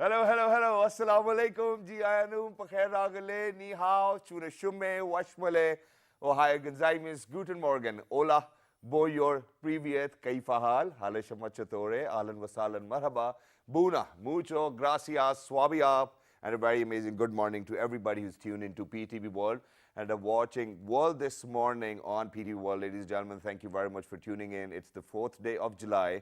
Hello, hello, hello. Assalamu alaikum. Ji ayanum pakhair ragale ni hao chune shumme washmale ohaya gonzaimis guten morgen. Hola, boyor privyet kaifa hal halisha machatore alan wasalan marhaba buna mucho gracias swabiap and a very amazing good morning to everybody who's tuned into PTV World and are watching World this morning on PTV World. Ladies and gentlemen, thank you very much for tuning in. It's the 4th day of July.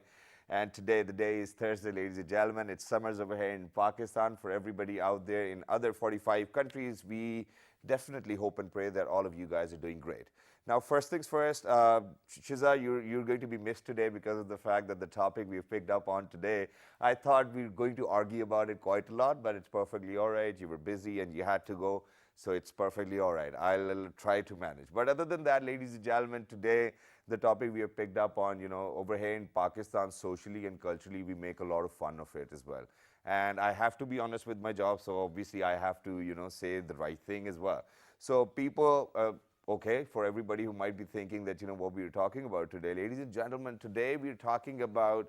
And today, the day is Thursday, ladies and gentlemen. It's summers over here in Pakistan. For everybody out there in other 45 countries, we definitely hope and pray that all of you guys are doing great. Now, first things first, Shiza, you're going to be missed today because of the fact that the topic we've picked up on today, I thought we were going to argue about it quite a lot, but it's perfectly all right. You were busy and you had to go, so it's perfectly all right. I'll try to manage. But other than that, ladies and gentlemen, today, the topic we have picked up on, over here in Pakistan, socially and culturally, we make a lot of fun of it as well. And I have to be honest with my job, so obviously I have to, say the right thing as well. So people, okay, for everybody who might be thinking that, what we are talking about today, ladies and gentlemen, today we're talking about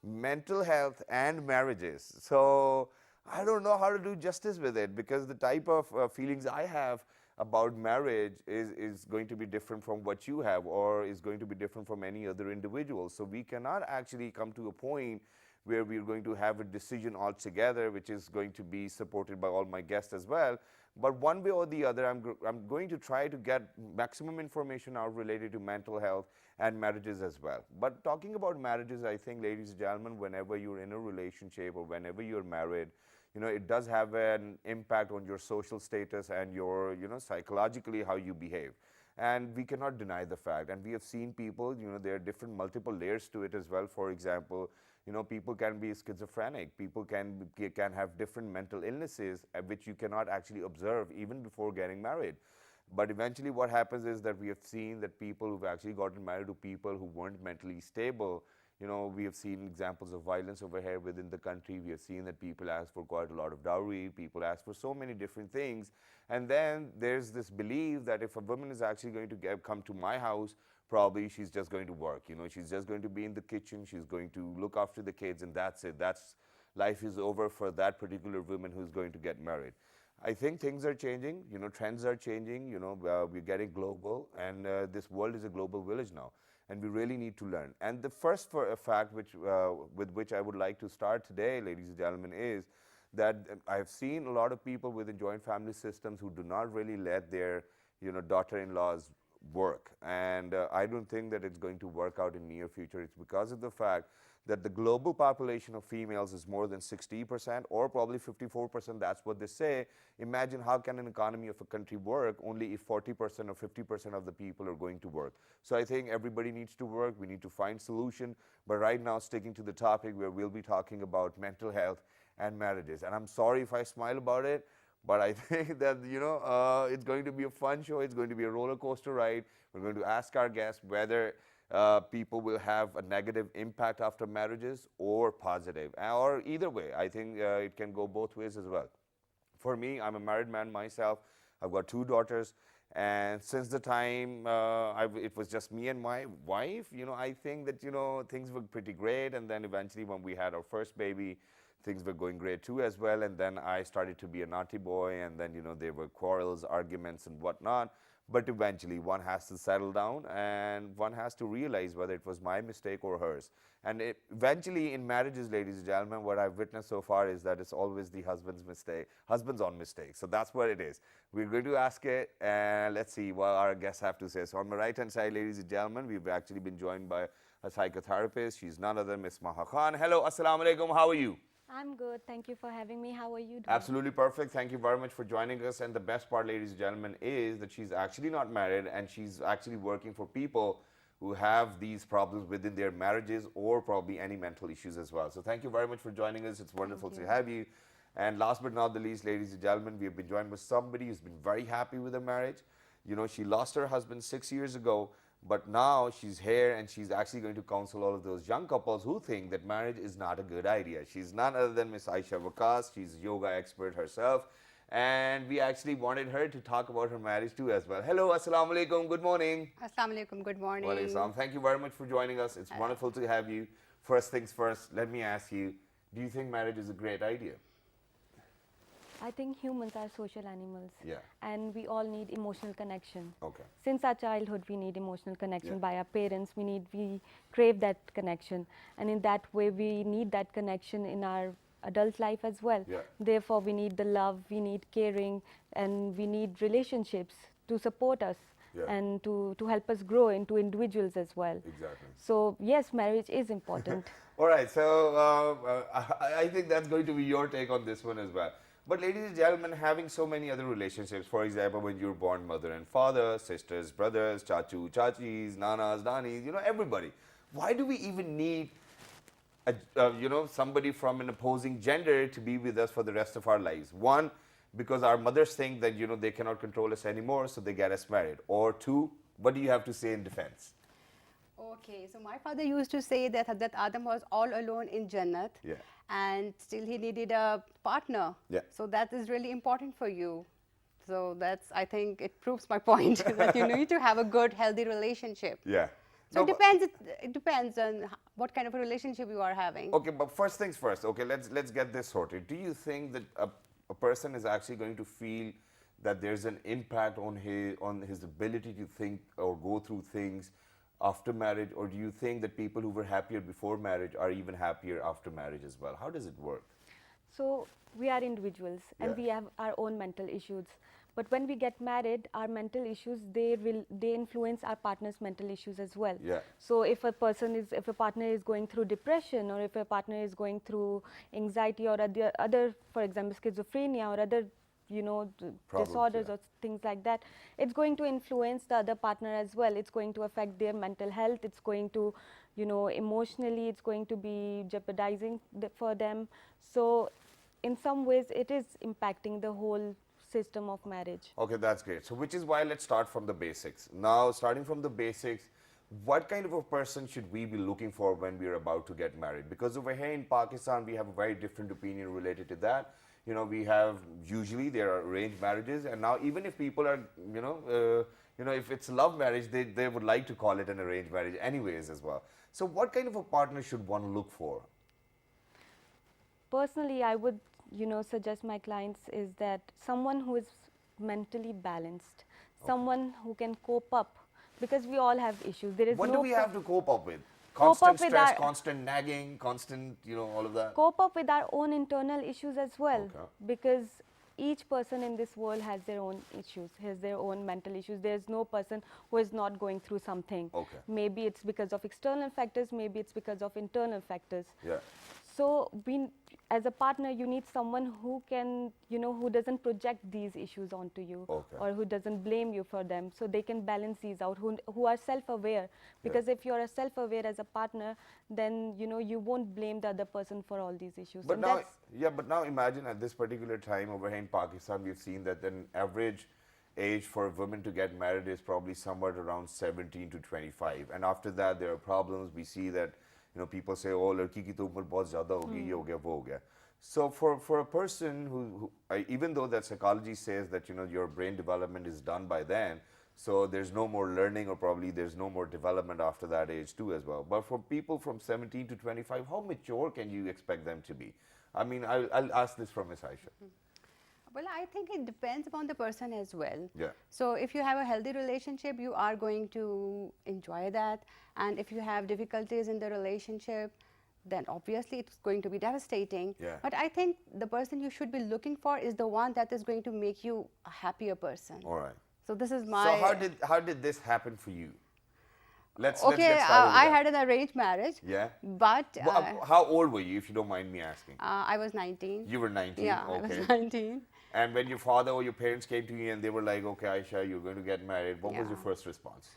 mental health and marriages. So I don't know how to do justice with it because the type of feelings I have about marriage is going to be different from what you have or is going to be different from any other individual. So we cannot actually come to a point where we're going to have a decision altogether, which is going to be supported by all my guests as well. But one way or the other, I'm going to try to get maximum information out related to mental health and marriages as well. But talking about marriages, I think, ladies and gentlemen, whenever you're in a relationship or whenever you're married, it does have an impact on your social status and your, psychologically how you behave. And we cannot deny the fact. And we have seen people, there are different multiple layers to it as well. For example, people can be schizophrenic. People can have different mental illnesses which you cannot actually observe even before getting married. But eventually what happens is that we have seen that people who've actually gotten married to people who weren't mentally stable, we have seen examples of violence over here within the country. We have seen that people ask for quite a lot of dowry. People ask for so many different things. And then there's this belief that if a woman is actually going to come to my house, probably she's just going to work. She's just going to be in the kitchen. She's going to look after the kids, and that's it. Life is over for that particular woman who's going to get married. I think things are changing. Trends are changing. We're getting global, and this world is a global village now. And we really need to learn. And the first fact with which I would like to start today, ladies and gentlemen, is that I've seen a lot of people within joint family systems who do not really let their daughter-in-laws work. And I don't think that it's going to work out in near future. It's because of the fact that the global population of females is more than 60% or probably 54%. That's what they say. Imagine how can an economy of a country work only if 40% or 50% of the people are going to work. So I think everybody needs to work. We need to find solution. But right now, sticking to the topic where we'll be talking about mental health and marriages. And I'm sorry if I smile about it, but I think that, it's going to be a fun show. It's going to be a roller coaster ride. We're going to ask our guests whether people will have a negative impact after marriages or positive, or either way. I think it can go both ways as well. For me, I'm a married man myself. I've got 2 daughters. And since the time it was just me and my wife, I think that, things were pretty great. And then eventually when we had our first baby, things were going great too as well. And then I started to be a naughty boy. And then, there were quarrels, arguments and whatnot. But eventually one has to settle down and one has to realize whether it was my mistake or hers. And eventually in marriages, ladies and gentlemen, what I've witnessed so far is that it's always the husband's mistake, husband's own mistake. So that's what it is. We're going to ask it and let's see what our guests have to say. So on my right hand side, ladies and gentlemen, we've actually been joined by a psychotherapist. She's none other than Miss Maha Khan. Hello, assalamu alaikum. How are you? I'm good. Thank you for having me. How are you doing? Absolutely perfect. Thank you very much for joining us. And the best part, ladies and gentlemen, is that she's actually not married and she's actually working for people who have these problems within their marriages or probably any mental issues as well. So thank you very much for joining us. It's wonderful to have you. And last but not the least, ladies and gentlemen, we have been joined by somebody who's been very happy with her marriage. She lost her husband 6 years ago. But now she's here and she's actually going to counsel all of those young couples who think that marriage is not a good idea. She's none other than Miss Aysha Waqas. She's a yoga expert herself. And we actually wanted her to talk about her marriage too as well. Hello, assalamu alaikum, good morning. Assalamu alaikum, good morning. Wa alaikum salam. Thank you very much for joining us. It's wonderful to have you. First things first, let me ask you, do you think marriage is a great idea? I think humans are social animals. Yeah. And we all need emotional connection. Okay. Since our childhood, we need emotional connection Yeah. by our parents. We crave that connection. And in that way, we need that connection in our adult life as well. Yeah. Therefore, we need the love, we need caring, and we need relationships to support us. Yeah. And to help us grow into individuals as well. Exactly. So yes, marriage is important. All right, so I think that's going to be your take on this one as well. But ladies and gentlemen, having so many other relationships, for example, when you're born mother and father, sisters, brothers, chachu, chachis, nanas, nanis, everybody. Why do we even need somebody from an opposing gender to be with us for the rest of our lives? One, because our mothers think that, they cannot control us anymore, so they get us married. Or two, what do you have to say in defense? Okay, so my father used to say that Adam was all alone in Jannat, Yeah. and still he needed a partner. Yeah. So that is really important for you. So I think it proves my point that you need to have a good, healthy relationship. Yeah. So it depends on what kind of a relationship you are having. Okay, but first things first. Okay, let's get this sorted. Do you think that a person is actually going to feel that there's an impact on his ability to think or go through things after marriage, or do you think that people who were happier before marriage are even happier after marriage as well? How does it work? So we are individuals and Yeah. we have our own mental issues. But when we get married, our mental issues, they influence our partner's mental issues as well. Yeah. So if a partner is going through depression, or if a partner is going through anxiety or other, for example, schizophrenia or other, Problems, disorders yeah. or things like that, it's going to influence the other partner as well. It's going to affect their mental health. It's going to, emotionally, it's going to be jeopardizing for them. So in some ways, it is impacting the whole system of marriage. Okay, that's great. So which is why let's start from the basics. Now, starting from the basics, what kind of a person should we be looking for when we're about to get married? Because over here in Pakistan, we have a very different opinion related to that. We have, usually there are arranged marriages, and now even if people are, if it's love marriage, they would like to call it an arranged marriage anyways as well. So what kind of a partner should one look for? Personally, I would, suggest my clients is that someone who is mentally balanced, someone who can cope up, because we all have issues. There is What no do we have to cope up with? Cope Constant up with stress, our- constant nagging, constant, all of that? cope up with our own internal issues as well. Okay. Because each person in this world has their own issues, has their own mental issues. There's no person who is not going through something. Okay. Maybe it's because of external factors, maybe it's because of internal factors. Yeah. So as a partner, you need someone who can, who doesn't project these issues onto you, Okay. or who doesn't blame you for them, so they can balance these out, who are self-aware. Because if you're self-aware as a partner, then, you won't blame the other person for all these issues. But And now, that's- but now imagine at this particular time over here in Pakistan, we've seen that an average age for a woman to get married is probably somewhere around 17 to 25. And after that, there are problems. We see that, people say, oh, ladki ki to umar bahut zyada ho gayi, ye ho gaya, wo ho gaya. So for a person who even though that psychology says that, your brain development is done by then, so there's no more learning, or probably there's no more development after that age too as well. But for people from 17 to 25, how mature can you expect them to be? I mean, I'll ask this from Ms. Aysha. Well, I think it depends upon the person as well. Yeah. So if you have a healthy relationship, you are going to enjoy that. And if you have difficulties in the relationship, then obviously it's going to be devastating. Yeah. But I think the person you should be looking for is the one that is going to make you a happier person. All right. So this is my... So how did this happen for you? Let's Okay, get started with I that. had an arranged marriage. Yeah. But How old were you, if you don't mind me asking? I was 19. You were 19. Yeah, Okay. I was 19. And when your father or your parents came to you and they were like, okay, Aysha, you're going to get married, what was your Yeah. first response?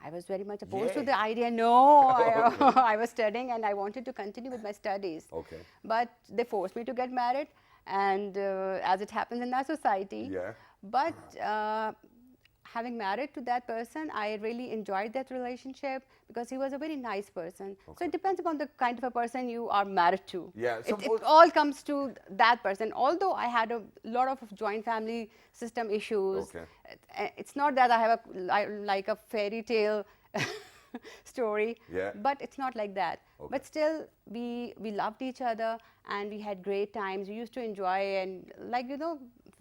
I was very much opposed Yay. to the idea. No, Okay. I was studying and I wanted to continue with my studies. Okay. But they forced me to get married, and as it happens in our society. Yeah. But having married to that person, I really enjoyed that relationship because he was a very nice person. So it depends upon the kind of a person you are married to. Yeah, so it all comes to that person. Although I had a lot of joint family system issues, Okay. it's not that I have like a fairy tale story. Yeah. But it's not like that. Okay. But still, we loved each other and we had great times. We used to enjoy and like, you know,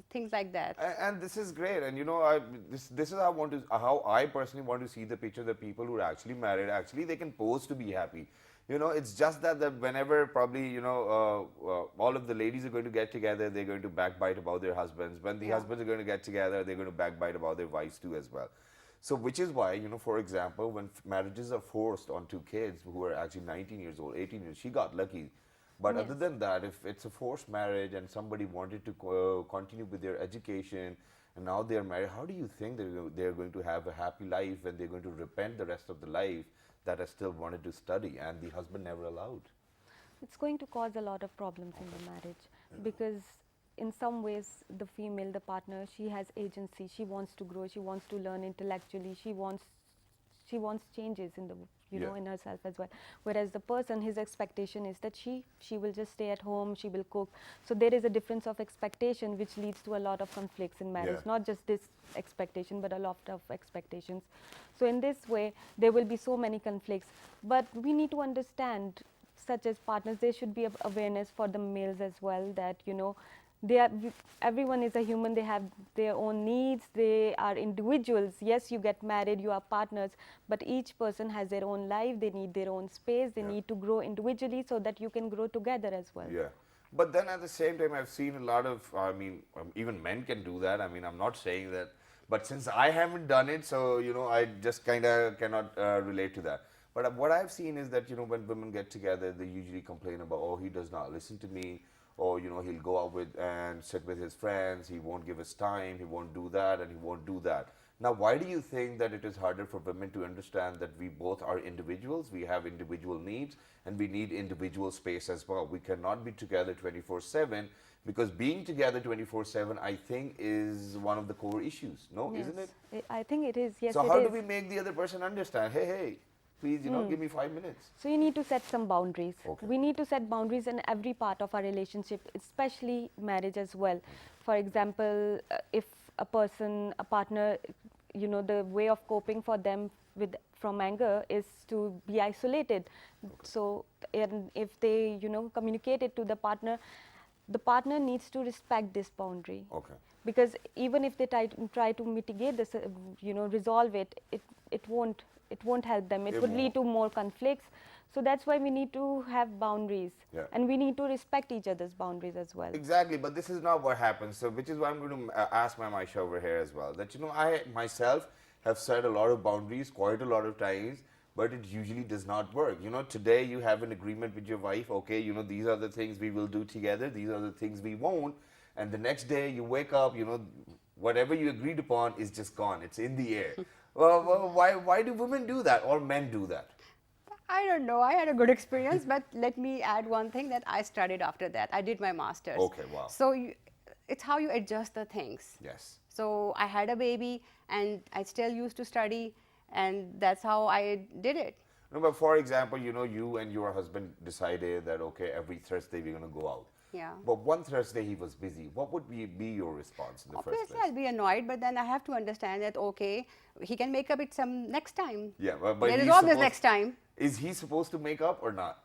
things like that. And this is great, and you know, this is how I personally want to see the picture. The people who are actually married, actually they can pose to be happy. You know, it's just that whenever probably all of the ladies are going to get together, they're going to backbite about their husbands. When the husbands are going to get together, they're going to backbite about their wives too as well. So which is why, you know, for example, when marriages are forced on two kids who are actually 19 years old, 18 years, she got lucky. But other than that, if it's a forced marriage and somebody wanted to continue with their education and now they're married, how do you think they're going to have a happy life when they're going to repent the rest of the life that I still wanted to study and the husband never allowed? It's going to cause a lot of problems in the marriage, because in some ways the female, the partner, she has agency, she wants to grow, she wants to learn intellectually, she wants changes in the in herself as well, whereas the person, his expectation is that she will just stay at home, she will cook. So there is a difference of expectation which leads to a lot of conflicts in marriage, not just this expectation but a lot of expectations. So in this way there will be so many conflicts, but we need to understand, such as partners, there should be awareness for the males as well, that everyone is a human, they have their own needs, they are individuals. Yes, you get married, you are partners, but each person has their own life, they need their own space, they need to grow individually so that you can grow together as well. Yeah. But then at the same time, I've seen a lot of, even men can do that. I mean, I'm not saying that, but since I haven't done it, so, you know, I just kind of cannot relate to that. But what I've seen is that, you know, when women get together, they usually complain about, oh, he does not listen to me, or, you know, he'll go out with and sit with his friends, he won't give us time, he won't do that, and he won't do that. Now, why do you think that it is harder for women to understand that we both are individuals, we have individual needs, and we need individual space as well? We cannot be together 24/7, because being together 24/7, I think, is one of the core issues, no? Yes. Isn't it? I think it is, yes. So it how is. do we make the other person understand, hey, please, you know, give me 5 minutes? So you need to set some boundaries. Okay. We need to set boundaries in every part of our relationship, especially marriage as well. For example, if a partner, you know, the way of coping for them from anger is to be isolated. So if they, you know, communicate it to the partner needs to respect this boundary. Okay. Because even if they try to mitigate this, you know, resolve it, it won't help them. It would lead to more conflicts. So that's why we need to have boundaries, and we need to respect each other's boundaries as well. Exactly, but this is not what happens. So, which is why I'm going to ask my Aysha over here as well. That, you know, I myself have set a lot of boundaries quite a lot of times, but it usually does not work. You know, today you have an agreement with your wife. Okay, you know, these are the things we will do together. These are the things we won't. And the next day you wake up, you know, whatever you agreed upon is just gone. It's in the air. Well, why do women do that, or men do that? I don't know. I had a good experience, but let me add one thing, that I studied after that. I did my master's. Okay, wow. So it's how you adjust the things. Yes. So I had a baby and I still used to study, and that's how I did it. No, but for example, you know, you and your husband decided that, okay, every Thursday we're going to go out. Yeah. But one Thursday he was busy. What would be your response in the first Obviously, place? I'll be annoyed, but then I have to understand that, okay, he can make up it some next time. Yeah, but there is he's always supposed- next time. Is he supposed to make up or not?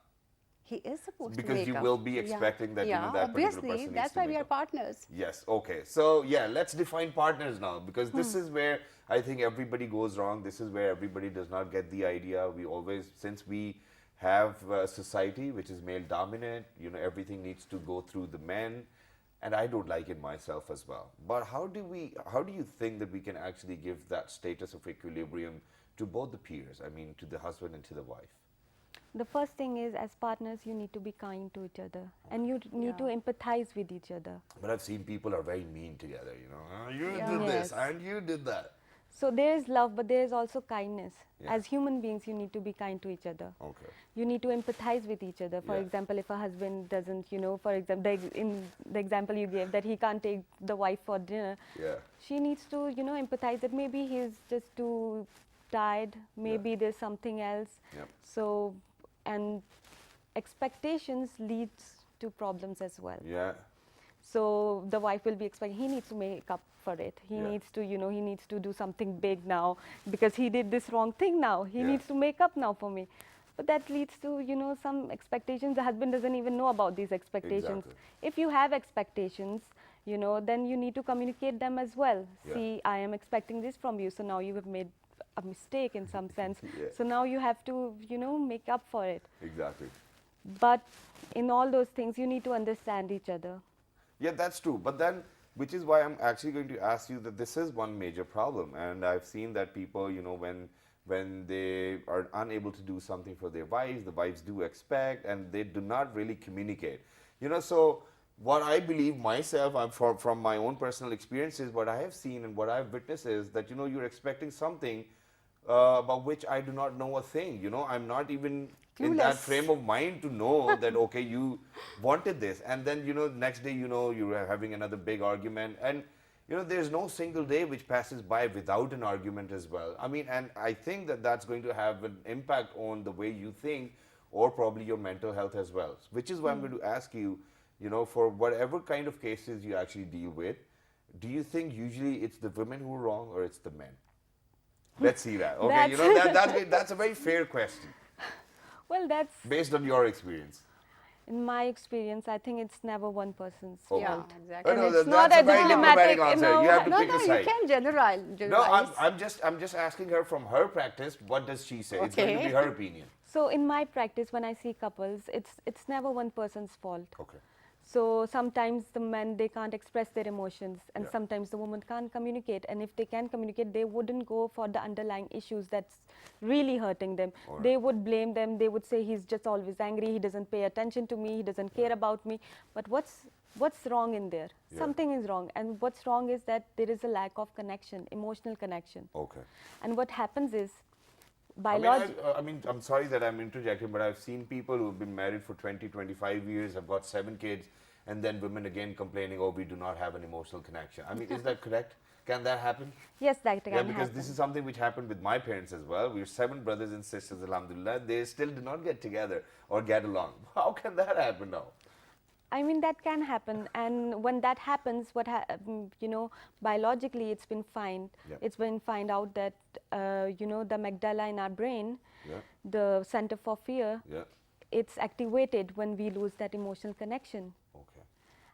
He is supposed to Because make you up. will be expecting that, you know, that particular person obviously, needs that's to why make we are up. partners. Yes, okay. So, yeah, let's define partners now, because this is where I think everybody goes wrong. This is where everybody does not get the idea. We always, since we have a society which is male dominant, you know, everything needs to go through the men, and I don't like it myself as well. But how do you think that we can actually give that status of equilibrium to both the peers? I mean, to the husband and to the wife. The first thing is, as partners, you need to be kind to each other, and you need to empathize with each other. But I've seen people are very mean together, you know. You Yeah. did this Yes. and you did that. So there is love, but there is also kindness. Yeah. As human beings, you need to be kind to each other. Okay. You need to empathize with each other. For Yeah. example, if a husband doesn't, you know, for example, in the example you gave, that he can't take the wife for dinner, Yeah. she needs to, you know, empathize that maybe he's just too tired, maybe there's something else. Yep. So, and expectations leads to problems as well. Yeah. So the wife will be expecting, he needs to make up for it. He Yeah. needs to, he needs to do something big now because he did this wrong thing now. He Yeah. needs to make up now for me. But that leads to, some expectations. The husband doesn't even know about these expectations. Exactly. If you have expectations, then you need to communicate them as well. Yeah. See, I am expecting this from you, so now you have made a mistake in some sense. Yeah. So now you have to, make up for it. Exactly. But in all those things, you need to understand each other. Yeah, that's true. But then, which is why I'm actually going to ask you that this is one major problem. And I've seen that people, when they are unable to do something for their wives, the wives do expect, and they do not really communicate. So what I believe myself, from my own personal experiences, what I have seen and what I've witnessed is that, you're expecting something about which I do not know a thing. I'm not even in that Clueless. frame of mind to know that, okay, you wanted this. And then, next day, you're having another big argument. And, there's no single day which passes by without an argument as well. I mean, and I think that that's going to have an impact on the way you think or probably your mental health as well. Which is why I'm going to ask you, for whatever kind of cases you actually deal with, do you think usually it's the women who are wrong or it's the men? Let's see that. Okay, that's a very fair question Well, that's, based on your experience. in my experience, I think it's never one person's Okay. Yeah, fault. exactly. And no, it's not that's a a very diplomatic, diplomatic answer. You have to No, pick no, a you side. can't generalize. No, I'm just asking her from her practice. What does she say? It's going to be Okay. her opinion. So in my practice, when I see couples, it's never one person's fault. Okay. So sometimes the men, they can't express their emotions, and Yeah. sometimes the woman can't communicate. And if they can communicate, they wouldn't go for the underlying issues that's really hurting them. Alright. They would blame them. They would say he's just always angry. He doesn't pay attention to me. He doesn't care about me. But what's wrong in there? Yeah. Something is wrong. And what's wrong is that there is a lack of connection, emotional connection. Okay. And what happens is, I mean, I'm sorry that I'm interjecting, but I've seen people who've been married for 20, 25 years, have got 7 kids, and then women again complaining, oh, we do not have an emotional connection. I mean, is that correct? Can that happen? yes, that can Yeah, because happen. this is something which happened with my parents as well. We're 7 brothers and sisters, alhamdulillah. They still do not get together or get along. How can that happen now? I mean, that can happen, and when that happens, biologically it's been found. Yeah. It's been found out that the amygdala in our brain, Yeah. the center for fear, Yeah. it's activated when we lose that emotional connection. Okay.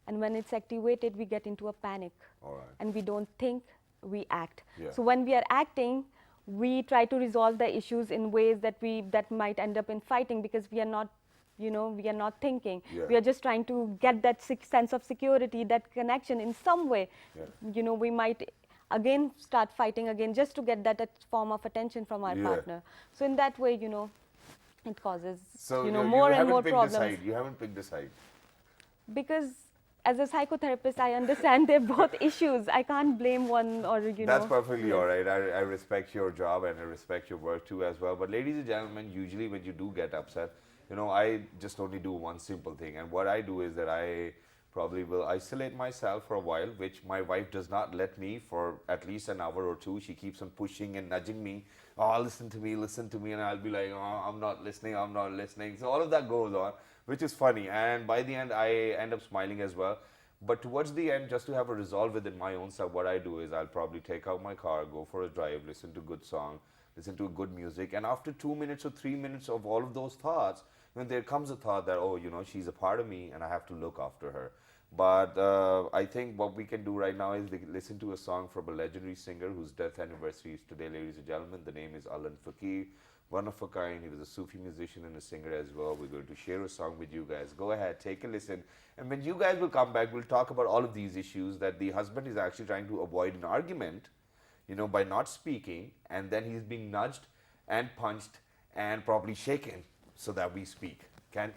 And when it's activated, we get into a panic, All right. and we don't think, we act. Yeah. So when we are acting, we try to resolve the issues in ways that might end up in fighting, because we are not. We are not thinking. Yeah. We are just trying to get that sense of security, that connection in some way. Yeah. We might again start fighting again just to get that form of attention from our Yeah. partner. So in that way, it causes, So more and more picked a problems. side. You haven't picked a side. Because as a psychotherapist, I understand they're both issues. I can't blame one or, That's perfectly all right. I respect your job and I respect your work too as well. But ladies and gentlemen, usually when you do get upset, I just only do one simple thing. And what I do is that I probably will isolate myself for a while, which my wife does not let me for at least an hour or two. She keeps on pushing and nudging me. Oh, listen to me. And I'll be like, oh, I'm not listening. So all of that goes on, which is funny. And by the end, I end up smiling as well. But towards the end, just to have a resolve within my own self, what I do is I'll probably take out my car, go for a drive, listen to good song, listen to good music. And after 2 minutes or 3 minutes of all of those thoughts, when there comes a thought that, oh, she's a part of me and I have to look after her. But I think what we can do right now is listen to a song from a legendary singer whose death anniversary is today, ladies and gentlemen. The name is Alan Fakir, one of a kind. He was a Sufi musician and a singer as well. We're going to share a song with you guys. Go ahead, take a listen. And when you guys will come back, we'll talk about all of these issues that the husband is actually trying to avoid an argument, by not speaking, and then he's being nudged and punched and probably shaken so that we speak.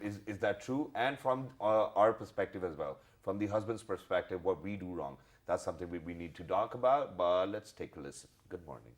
Is that true? And from our perspective as well, from the husband's perspective, what we do wrong. That's something we need to talk about, but let's take a listen. Good morning.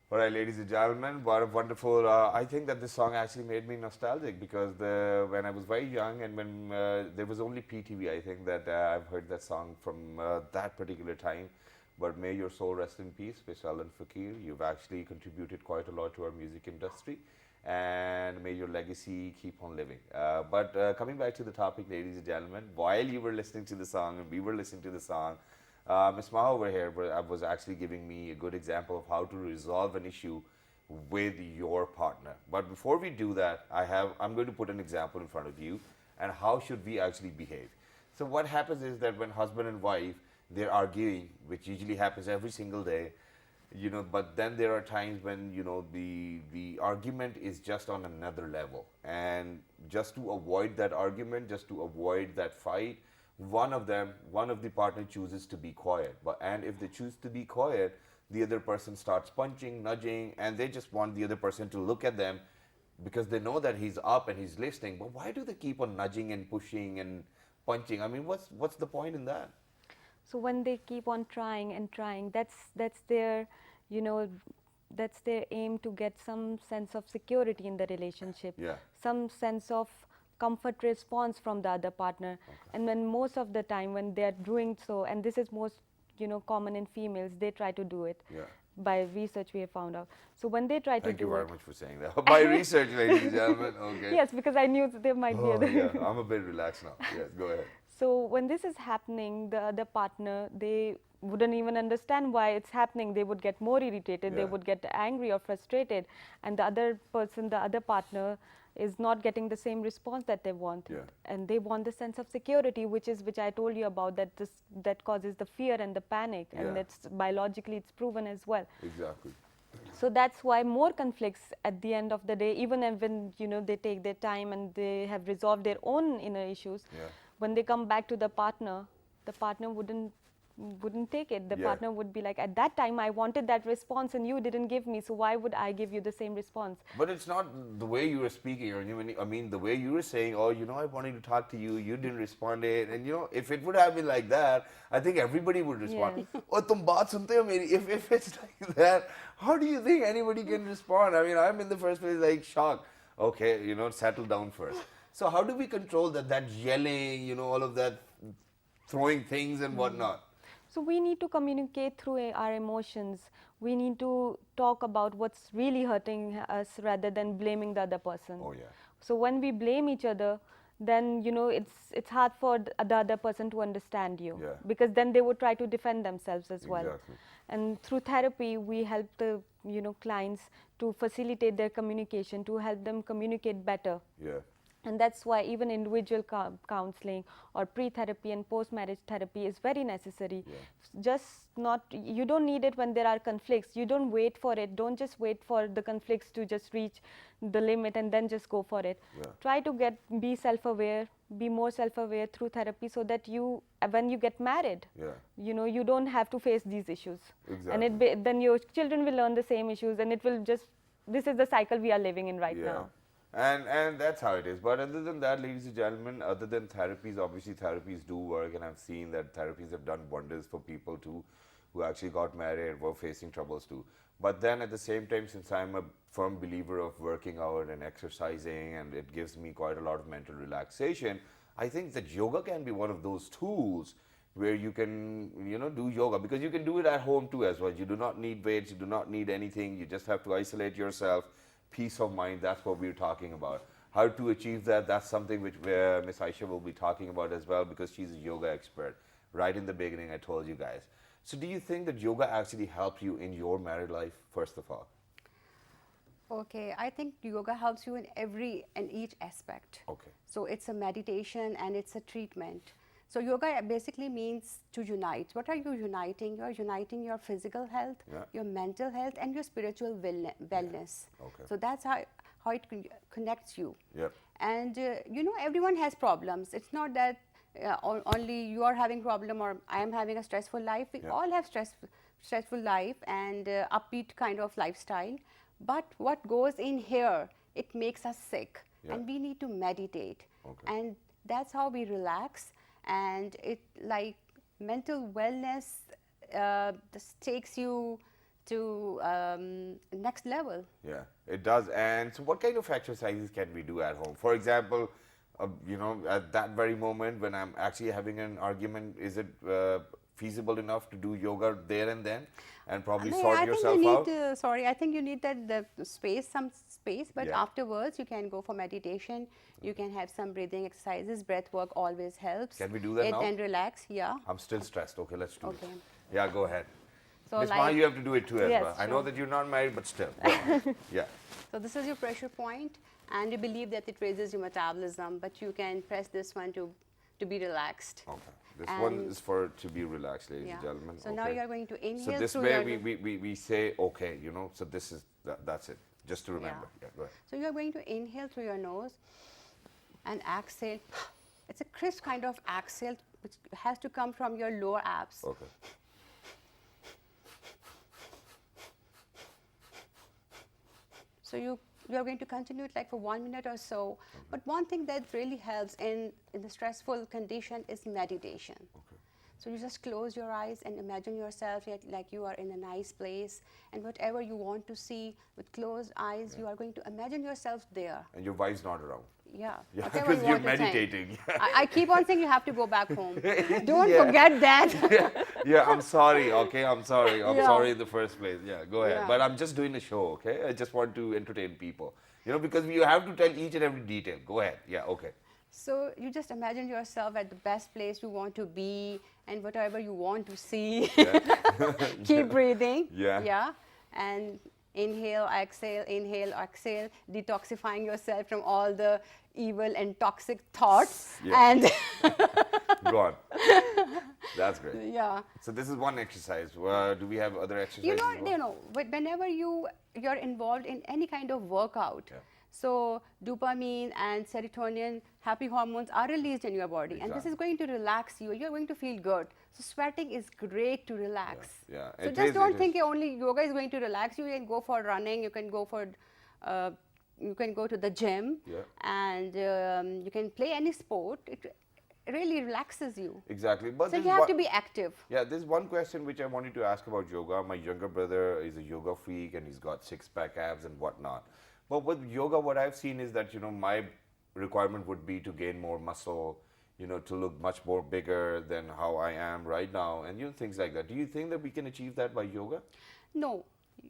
All right, ladies and gentlemen, what a wonderful. I think that this song actually made me nostalgic because when I was very young and when there was only PTV, I think that I've heard that song from that particular time. But may your soul rest in peace, Vishal and Fakir. You've actually contributed quite a lot to our music industry, and may your legacy keep on living. But coming back to the topic, ladies and gentlemen, while you were listening to the song and we were listening to the song, Ms. Maha over here was actually giving me a good example of how to resolve an issue with your partner. But before we do that, I'm going to put an example in front of you and how should we actually behave. So what happens is that when husband and wife, they're arguing, which usually happens every single day, but then there are times when, the argument is just on another level. And just to avoid that argument, just to avoid that fight, one of the partner chooses to be quiet. And if they choose to be quiet, the other person starts punching, nudging, and they just want the other person to look at them because they know that he's up and he's listening. But why do they keep on nudging and pushing and punching? I mean, what's the point in that? So when they keep on trying and trying, that's their, that's their aim to get some sense of security in the relationship, some sense of comfort response from the other partner. And when most of the time when they are doing so, and this is most common in females, they try to do it. By research we have found out. So when they try to do it. Thank you very much for saying that. By research, ladies and gentlemen. Okay. Yes, because I knew there might be other. Yeah, I'm a bit relaxed now. Yes, go ahead. So when this is happening, the other partner, they wouldn't even understand why it's happening. They would get more irritated, they would get angry or frustrated, and the other person, the other partner is not getting the same response that they want. And they want the sense of security, which I told you about, that causes the fear and the panic, and that's biologically it's proven as well. Exactly. So that's why more conflicts at the end of the day, even when they take their time and they have resolved their own inner issues, when they come back to the partner wouldn't take it. The partner would be like, at that time I wanted that response and you didn't give me, so why would I give you the same response? But it's not the way you were speaking, or I mean the way you were saying, oh, I wanted to talk to you, you didn't respond it, and if it would have been like that, I think everybody would respond. Oh, tum baat sunte ho meri. If it's like that, how do you think anybody can respond? I mean, I'm in the first place like shocked. Okay, settle down first. So how do we control that yelling, all of that throwing things and whatnot? So we need to communicate through our emotions. We need to talk about what's really hurting us rather than blaming the other person. Oh, yeah. So when we blame each other, then it's hard for the other person to understand you, because then they would try to defend themselves as well. And through therapy, we help the clients to facilitate their communication, to help them communicate better. And that's why even individual counseling or pre-therapy and post-marriage therapy is very necessary. You don't need it when there are conflicts. You don't wait for it. Don't just wait for the conflicts to just reach the limit and then just go for it. Try to be self-aware, be more self-aware through therapy, so that when you get married, you don't have to face these issues. And then your children will learn the same issues, and this is the cycle we are living in right now. And that's how it is. But other than that, ladies and gentlemen, other than therapies, obviously therapies do work, and I've seen that therapies have done wonders for people too, who actually got married and were facing troubles too. But then at the same time, since I'm a firm believer of working out and exercising, and it gives me quite a lot of mental relaxation, I think that yoga can be one of those tools where you can, do yoga, because you can do it at home too as well. You do not need weights, you do not need anything. You just have to isolate yourself. Peace of mind, that's what we're talking about. How to achieve that, that's something which Miss Aysha will be talking about as well, because she's a yoga expert. Right in the beginning, I told you guys. So do you think that yoga actually helped you in your married life, first of all? Okay, I think yoga helps you in each aspect. Okay. So it's a meditation and it's a treatment. So yoga basically means to unite. What are you uniting? You are uniting your physical health, your mental health, and your spiritual wellness. So that's how it connects you. And everyone has problems. It's not that only you are having problem or I am having a stressful life. We all have stressful life and upbeat kind of lifestyle. But what goes in here, it makes us sick, and we need to meditate. And that's how we relax. And it, like mental wellness, just takes you to next level. Yeah, it does. And so what kind of exercises can we do at home? For example, at that very moment when I'm actually having an argument, is it feasible enough to do yoga there and then and probably sort yourself out? I think you need some space, but Yeah. afterwards you can go for meditation. You can have some breathing exercises. Breath work always helps. Can we do that now? And relax, yeah. I'm still stressed. Okay, let's do Okay. it. Yeah, go ahead. So Miss Maha, you have to do it too as Yes, well. I know sure. that you're not married, but still. Go on. Yeah. So this is your pressure point, and you believe that it raises your metabolism, but you can press this one to be relaxed. Okay. This one And- is for to be relaxed, ladies and Yeah. gentlemen. So now Okay. you are going to So inhale this through way your we say, okay, so this is, that's it. Just to remember. Yeah, go ahead. So you are going to inhale through your nose and exhale. It's a crisp kind of exhale which has to come from your lower abs. Okay. So you are going to continue it like for 1 minute or so. But one thing that really helps in the stressful condition is meditation. Okay. So you just close your eyes and imagine yourself like you are in a nice place, and whatever you want to see with closed eyes, you are going to imagine yourself there. And your wife's not around. Yeah. Yeah, whatever because you you're want to think. meditating. I keep on saying you have to go back home. Don't Yeah. forget that. Yeah, I'm sorry, okay? I'm sorry. I'm Yeah. sorry in the first place. Yeah, go ahead. Yeah. But I'm just doing a show, okay? I just want to entertain people. Because you have to tell each and every detail. Go ahead. Yeah, okay. So you just imagine yourself at the best place you want to be and whatever you want to see. Keep breathing. Yeah. Yeah. And inhale, exhale, detoxifying yourself from all the evil and toxic thoughts. Yeah. And Go on. That's great. yeah. So this is one exercise. Do we have other exercises? But whenever you're involved in any kind of workout, Yeah. so dopamine and serotonin, happy hormones are released in your body, and this Exactly. is going to relax you. You're going to feel good. So sweating is great to relax. Yeah, So it just is, don't it think only yoga is going to relax you. You can go for running. You can go for you can go to the gym, Yeah. and you can play any sport. It really relaxes you. Exactly. But So this you is have what- to be active. Yeah, there's one question which I wanted to ask about yoga. My younger brother is a yoga freak and he's got six-pack abs and whatnot. But with yoga, what I've seen is that, my requirement would be to gain more muscle, to look much more bigger than how I am right now and, things like that. Do you think that we can achieve that by yoga? No.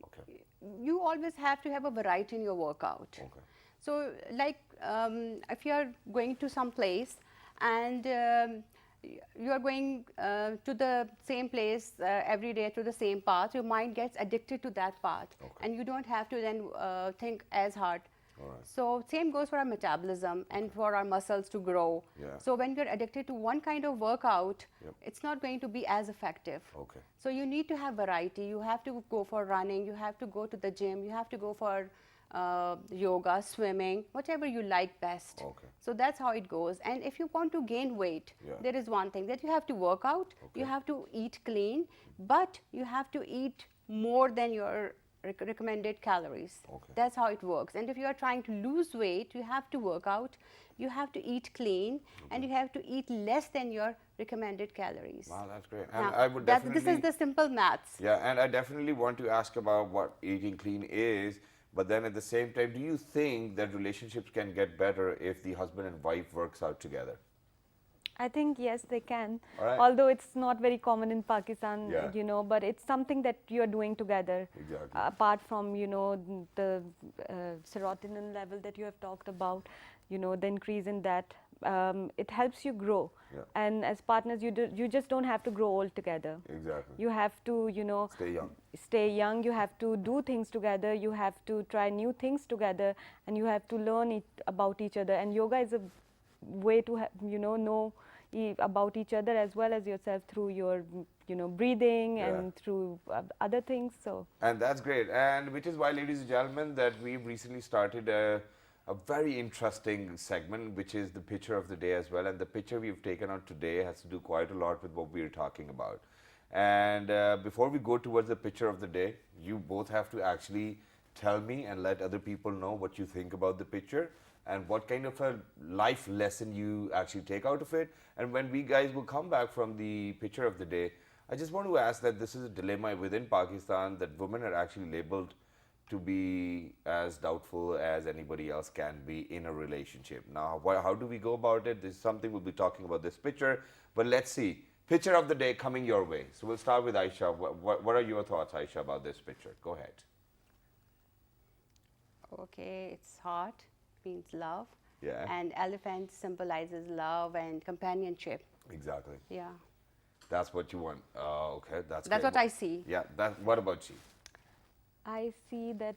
Okay. You always have to have a variety in your workout. Okay. So like if you are going to some place and you are going to the same place every day through the same path, your mind gets addicted to that path. Okay. And you don't have to then think as hard. All right. So same goes for our metabolism and for our muscles to grow. Yeah. So when you're addicted to one kind of workout, Yep. it's not going to be as effective. Okay. So you need to have variety. You have to go for running. You have to go to the gym. You have to go for yoga, swimming, whatever you like best. Okay. So that's how it goes. And if you want to gain weight, Yeah. there is one thing that you have to work out. You Okay. have to eat clean, but you have to eat more than your recommended calories. Okay. That's how it works. And if you are trying to lose weight, you have to work out, you have to eat clean, and you have to eat less than your recommended calories. Wow, that's great. And Now, I would this definitely... is the simple maths. Yeah, and I definitely want to ask about what eating clean is, but then at the same time, do you think that relationships can get better if the husband and wife works out together? I think yes, they can. All right. Although it's not very common in Pakistan, Yeah. but it's something that you're doing together. Exactly. Apart from, the serotonin level that you have talked about, the increase in that, it helps you grow. Yeah. And as partners, you just don't have to grow old together. Exactly. You have to, Stay young. stay young. You have to do things together. You have to try new things together, and you have to learn about each other. And yoga is a way to know about each other as well as yourself through your breathing Yeah. and through other things. So And that's great. And which is why, ladies and gentlemen, that we've recently started a very interesting segment, which is the picture of the day as well. And the picture we've taken out today has to do quite a lot with what we're talking about. And before we go towards the picture of the day, you both have to actually tell me and let other people know what you think about the picture and what kind of a life lesson you actually take out of it. And when we guys will come back from the picture of the day, I just want to ask that this is a dilemma within Pakistan that women are actually labeled to be as doubtful as anybody else can be in a relationship. Now, how do we go about it? This is something we'll be talking about this picture, but let's see. Picture of the day coming your way. So we'll start with Aysha. What are your thoughts, Aysha, about this picture? Go ahead. Okay, it's heart, means love. Yeah. And elephant symbolizes love and companionship. Exactly. Yeah. That's what you want. Okay, that's That's great. what I see. Yeah. What about you? I see that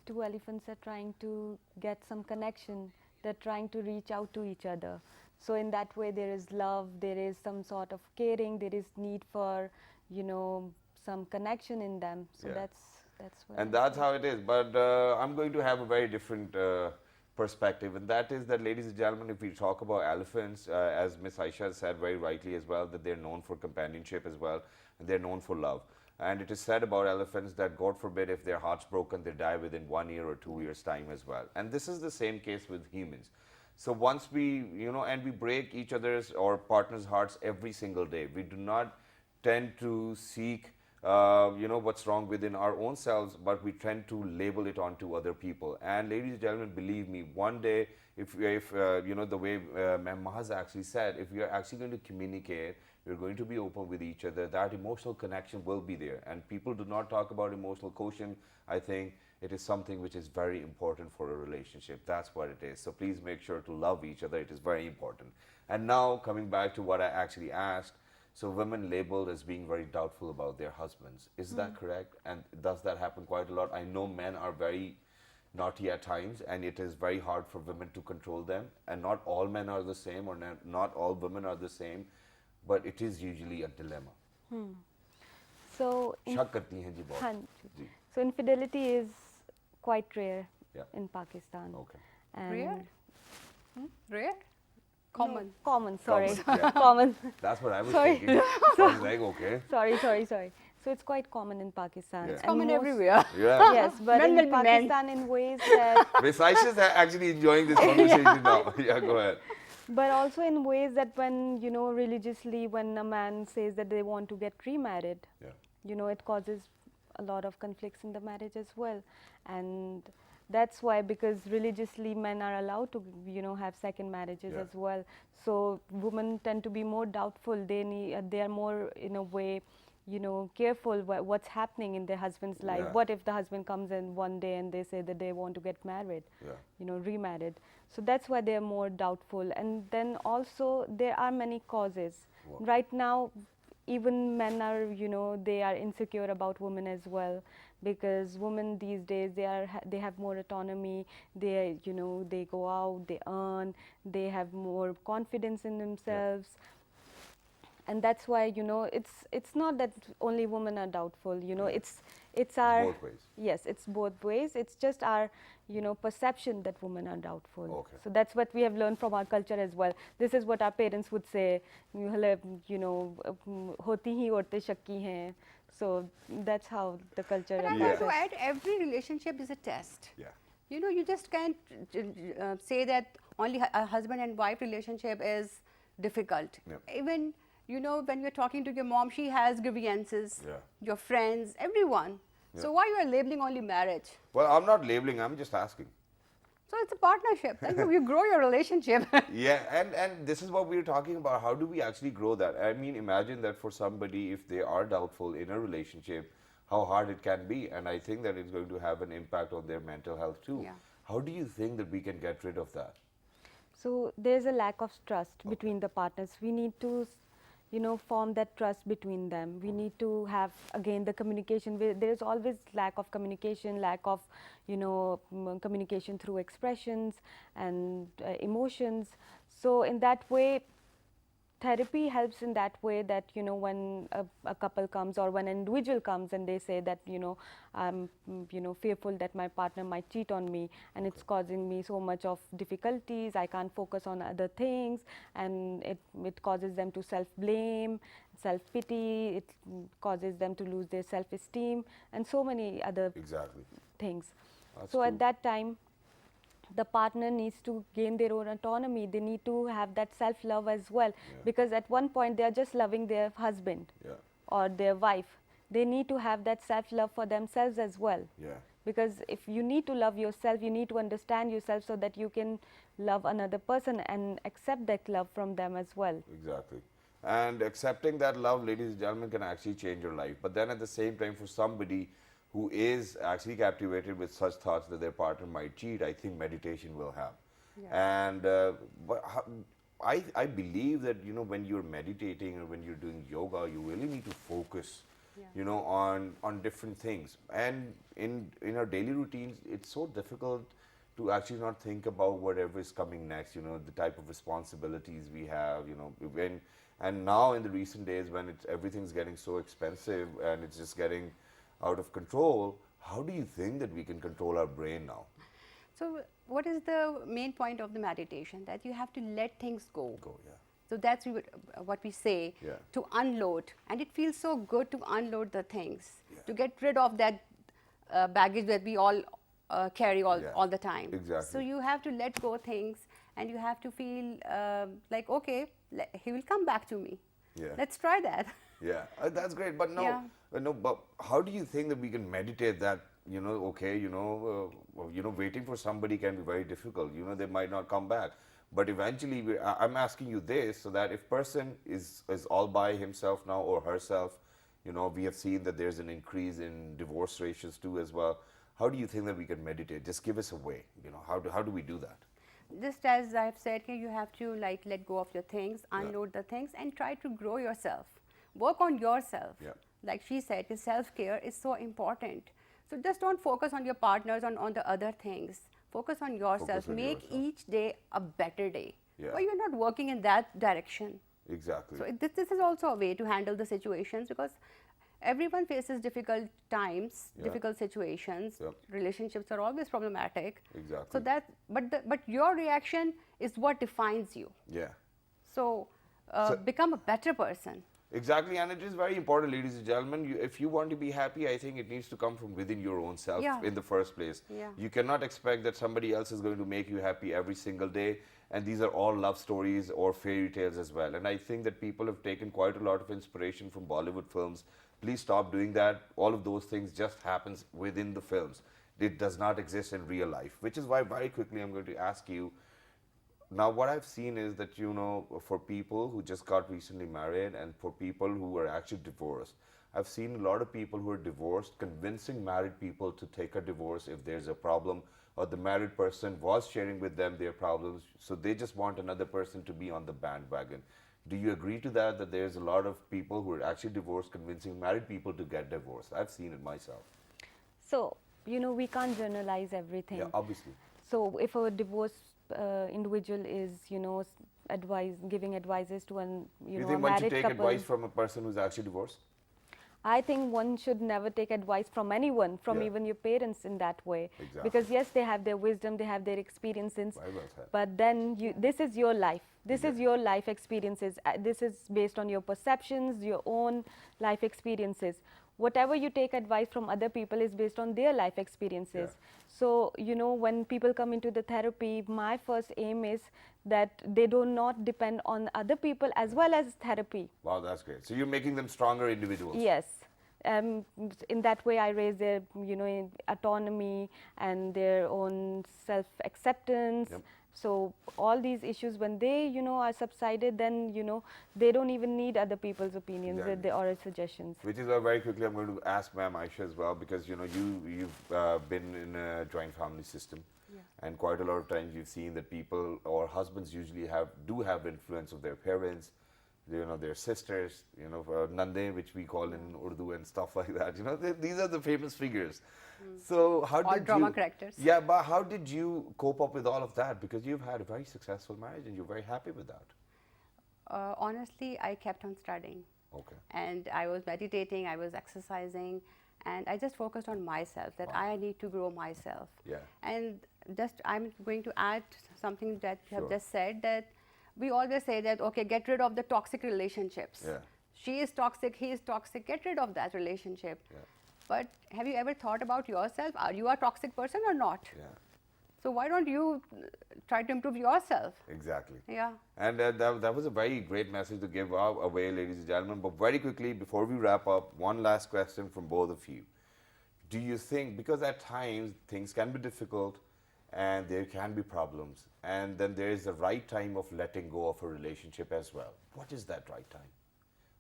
two elephants are trying to get some connection. They're trying to reach out to each other. So in that way, there is love, there is some sort of caring, there is need for, some connection in them. So Yeah. that's what. And that's how it is. But I'm going to have a very different perspective, and that is that, ladies and gentlemen, if we talk about elephants, as Miss Aysha said very rightly as well, that they're known for companionship as well, and they're known for love. And it is said about elephants that, God forbid, if their heart's broken, they die within 1 year or 2 years' time as well. And this is the same case with humans. So once we, and we break each other's or partners' hearts every single day, we do not tend to seek what's wrong within our own selves, but we tend to label it onto other people. And ladies and gentlemen, believe me, one day, if the way Maha's actually said, if we are actually going to communicate, we're going to be open with each other, that emotional connection will be there. And people do not talk about emotional quotient. I think it is something which is very important for a relationship. That's what it is. So please make sure to love each other. It is very important. And now coming back to what I actually asked, so women labeled as being very doubtful about their husbands. Is that correct? And does that happen quite a lot? I know men are very naughty at times, and it is very hard for women to control them. And not all men are the same, or not all women are the same, but it is usually a dilemma. So शक करती हैं जी बहुत. हाँ जी. So infidelity is quite rare Yeah. in Pakistan. Okay. And Rare? Rare? Common. Common, sorry. Common, yeah. Common. That's what I was Sorry. thinking. I was like, okay. Sorry. So it's quite common in Pakistan. Yeah. It's And common most- everywhere. Yeah. Yes, but Men in will be men. Pakistan in ways that, Miss Aisha is actually enjoying this conversation now. Yeah, go ahead. but also in ways that when, religiously, when a man says that they want to get remarried, Yeah. it causes a lot of conflicts in the marriage as well. And that's why, because religiously men are allowed to, have second marriages Yeah. as well. So women tend to be more doubtful. They are more, in a way, careful what's happening in their husband's life. Yeah. What if the husband comes in one day and they say that they want to get married, Yeah. remarried. So that's why they're more doubtful. And then also there are many causes. Wow. Right now, even men are, they are insecure about women as well, because women these days, they have more autonomy. They, they go out, they earn, they have more confidence in themselves. And that's why, it's not that only women are doubtful, it's our, both ways. yes, it's both ways. It's just our, perception that women are doubtful. Okay. So that's what we have learned from our culture as well. This is what our parents would say, hoti hi aurtein shakki hain. So that's how the culture But I and want to process- add, every relationship is a test. Yeah. You just can't say that only a husband and wife relationship is difficult. Yep. Even, when you're talking to your mom, she has grievances, Yeah. your friends, everyone. So why you are labeling only marriage? Well, I'm not labeling, I'm just asking. So it's a partnership. Then you grow your relationship. Yeah, and this is what we were talking about. How do we actually grow that? I mean, imagine that for somebody, if they are doubtful in a relationship, how hard it can be. And I think that it's going to have an impact on their mental health too. Yeah. How do you think that we can get rid of that? So there's a lack of trust between the partners. We need to, form that trust between them. We need to have, again, the communication. There's always lack of communication, lack of, communication through expressions and emotions. So in that way, therapy helps in that way, that when a couple comes or when an individual comes and they say that I'm fearful that my partner might cheat on me, and it's causing me so much of difficulties, I can't focus on other things, and it causes them to self-blame, self-pity, it causes them to lose their self-esteem and so many other Exactly. things. That's So true. at that time, the partner needs to gain their own autonomy. They need to have that self-love as well, because at one point they are just loving their husband. Yeah. or their wife, they need to have that self-love for themselves as well. Yeah. Because if you need to love yourself, you need to understand yourself so that you can love another person and accept that love from them as well. Exactly. And accepting that love, ladies and gentlemen, can actually change your life. But then at the same time, for somebody who is actually captivated with such thoughts that their partner might cheat, I think meditation will help. Yeah. And I believe that, you know, when you're meditating or when you're doing yoga, you really need to focus, you know, on different things. And in our daily routines, it's so difficult to actually not think about whatever is coming next, you know, the type of responsibilities we have, you know, and now in the recent days when everything's getting so expensive and it's just getting out of control, how do you think that we can control our brain now? So what is the main point of the meditation? That you have to let things go. Yeah. So that's what we say, Yeah. to unload. And it feels so good to unload the things, Yeah. to get rid of that baggage that we all carry Yeah. all the time. Exactly. So you have to let go things, and you have to feel like, okay, he will come back to me. Yeah. Let's try that. Yeah, that's great. But no, Yeah. no. But how do you think that we can meditate that? You know, okay, waiting for somebody can be very difficult. You know, they might not come back. But eventually, I'm asking you this so that if person is all by himself now or herself, you know, we have seen that there's an increase in divorce ratios too as well. How do you think that we can meditate? Just give us a way. You know, how do we do that? Just as I've said, you have to like let go of your things, unload the things, and try to grow yourself. Work on yourself. Yeah. Like she said, self-care is so important. So just don't focus on your partners, on the other things. Focus on yourself. Focus on Make yourself. each day a better day. Yeah. But you're not working in that direction. Exactly. So this is also a way to handle the situations, because everyone faces difficult times, Yeah. difficult situations. Yep. Relationships are always problematic. Exactly. So but your reaction is what defines you. Yeah. So, become a better person. Exactly, and it is very important, ladies and gentlemen. If you want to be happy, I think it needs to come from within your own self Yeah. in the first place. Yeah. You cannot expect that somebody else is going to make you happy every single day. And these are all love stories or fairy tales as well. And I think that people have taken quite a lot of inspiration from Bollywood films. Please stop doing that. All of those things just happens within the films. It does not exist in real life, which is why very quickly I'm going to ask you. Now, what I've seen is that, you know, for people who just got recently married and for people who are actually divorced, I've seen a lot of people who are divorced convincing married people to take a divorce if there's a problem, or the married person was sharing with them their problems, so they just want another person to be on the bandwagon. Do you agree to that, that there's a lot of people who are actually divorced convincing married people to get divorced? I've seen it myself. So, you know, we can't generalize everything. Yeah, obviously. So if a divorced individual is, you know, giving advices to an, You a think one should married take couple, advice from a person who's actually divorced? I think one should never take advice from anyone, from Yeah. even your parents in that way. Exactly. Because yes, they have their wisdom, they have their experiences, Very well said. but then this is your life. This is your life experiences. This is based on your perceptions, your own life experiences. Whatever you take advice from other people is based on their life experiences. Yeah. So, you know, when people come into the therapy, my first aim is that they do not depend on other people as well as therapy. Wow, that's great. So you're making them stronger individuals. Yes. In that way, I raise their, you know, autonomy and their own self-acceptance. Yep. So all these issues, when they, you know, are subsided, then, you know, they don't even need other people's opinions Exactly. or suggestions. Which is why very quickly I'm going to ask Ma'am Aysha as well, because, you know, you've been in a joint family system. Yeah. And quite a lot of times you've seen that people or husbands usually do have influence of their parents, you know, their sisters, you know, Nande, which we call in Urdu and stuff like that. You know, these are the famous figures. So how All did drama you, characters. Yeah, but how did you cope up with all of that? Because you've had a very successful marriage and you're very happy with that. Honestly, I kept on studying. Okay. And I was meditating, I was exercising, and I just focused on myself, that Wow. I need to grow myself. Yeah. And just I'm going to add something that you have Sure. just said, that we always say that, okay, get rid of the toxic relationships. Yeah. She is toxic, he is toxic, get rid of that relationship. Yeah. But have you ever thought about yourself? Are you a toxic person or not? Yeah. So why don't you try to improve yourself? Exactly. Yeah. And that was a very great message to give away, ladies and gentlemen. But very quickly, before we wrap up, one last question from both of you. Do you think, because at times things can be difficult and there can be problems, and then there is the right time of letting go of a relationship as well? What is that right time?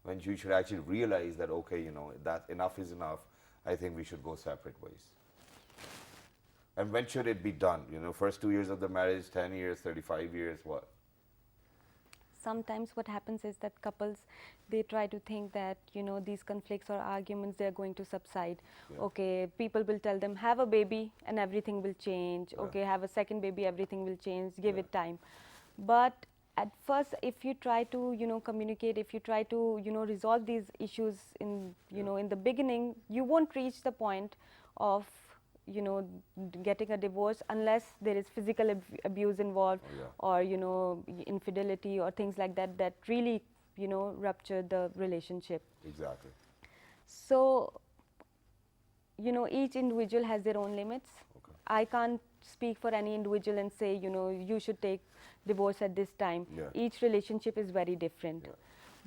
When you should actually realize that, okay, you know, that enough is enough. I think we should go separate ways. And when should it be done? You know, first 2 years of the marriage, 10 years, 35 years, what? Sometimes what happens is that couples, they try to think that, you know, these conflicts or arguments, they're going to subside. Yeah. Okay, people will tell them, have a baby and everything will change. Yeah. Okay, have a second baby, everything will change, give Yeah. it time. But at first, if you try to, you know, communicate, if you try to, you know, resolve these issues in, you know, in the beginning, you won't reach the point of, you know, getting a divorce unless there is physical abuse involved, Oh, yeah. or, you know, infidelity or things like that, that really, you know, rupture the relationship. Exactly. So, you know, each individual has their own limits. Okay. I can't speak for any individual and say, you know, you should take divorce at this time. Yeah. Each relationship is very different. Yeah.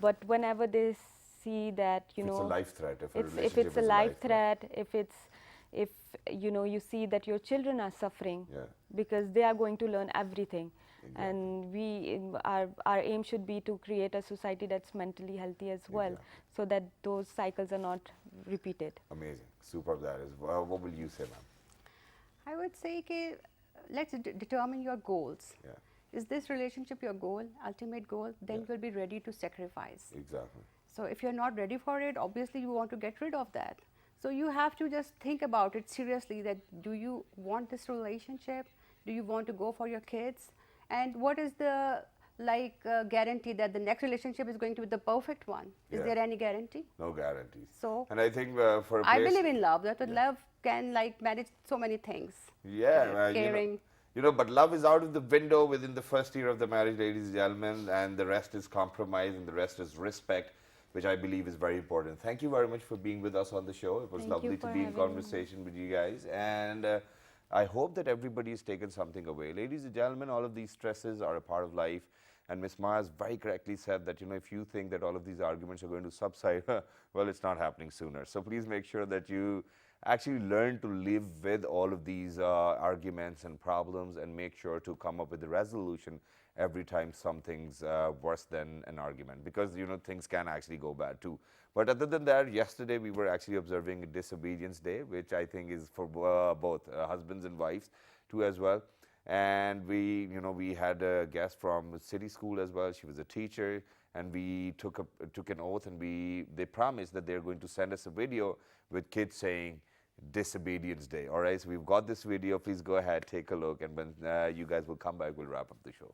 But whenever they see that, you If know, it's a life threat, if a if relationship it's a is life threat, if you know, you see that your children are suffering, Yeah. because they are going to learn everything. Exactly. And our aim should be to create a society that's mentally healthy as well, Exactly. so that those cycles are not repeated. Amazing. Superb that is. What will you say, ma'am? I would say, let's determine your goals. Yeah. Is this relationship your goal, ultimate goal? Then Yeah. you'll be ready to sacrifice. Exactly. So if you're not ready for it, obviously you want to get rid of that. So you have to just think about it seriously, that do you want this relationship? Do you want to go for your kids? And what is the guarantee that the next relationship is going to be the perfect one? Is Yeah. there any guarantee? No guarantees. So And I think for a I place, believe in love, that love can manage so many things. yeah, Caring. You know, but love is out of the window within the first year of the marriage, ladies and gentlemen, and the rest is compromise and the rest is respect, which I believe is very important. Thank you very much for being with us on the show. It was Thank you lovely to for be in having me. conversation with you guys, and I hope that everybody has taken something away. Ladies and gentlemen, all of these stresses are a part of life, and Ms. Maha has very correctly said that, you know, if you think that all of these arguments are going to subside, well, it's not happening sooner. So please make sure that you actually learn to live with all of these arguments and problems, and make sure to come up with a resolution every time something's worse than an argument, because, you know, things can actually go bad too. But other than that, yesterday we were actually observing Disobedience Day, which I think is for both husbands and wives too as well. And we had a guest from City School as well. She was a teacher, and we took an oath, and they promised that they're going to send us a video with kids saying Disobedience Day. All right, so we've got this video. Please go ahead, take a look, and when you guys will come back, we'll wrap up the show.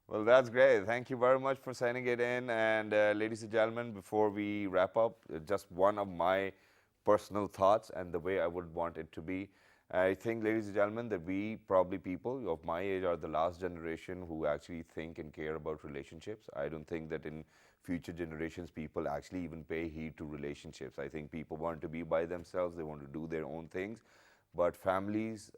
Well, that's great. Thank you very much for sending it in. And ladies and gentlemen, before we wrap up, just one of my personal thoughts and the way I would want it to be. I think, ladies and gentlemen, that we probably people of my age are the last generation who actually think and care about relationships. I don't think that in future generations people actually even pay heed to relationships. I think people want to be by themselves. They want to do their own things. But families,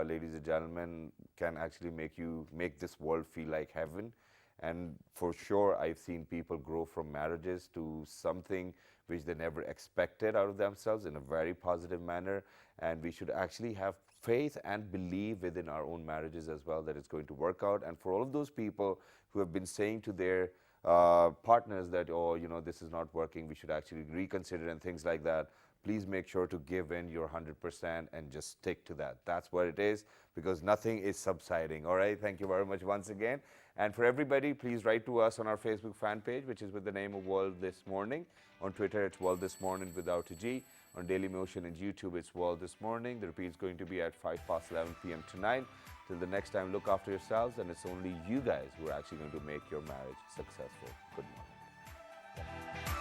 ladies and gentlemen, can actually make this world feel like heaven. And for sure, I've seen people grow from marriages to something which they never expected out of themselves in a very positive manner. And we should actually have faith and believe within our own marriages as well that it's going to work out. And for all of those people who have been saying to their partners that, oh, you know, this is not working, we should actually reconsider and things like that, please make sure to give in your 100% and just stick to that. That's what it is, because nothing is subsiding. All right, thank you very much once again. And for everybody, please write to us on our Facebook fan page, which is with the name of World This Morning. On Twitter, it's World This Morning without a G. On Daily Motion and YouTube, it's World This Morning. The repeat is going to be at 11 p.m. tonight. Till the next time, look after yourselves, and it's only you guys who are actually going to make your marriage successful. Good morning.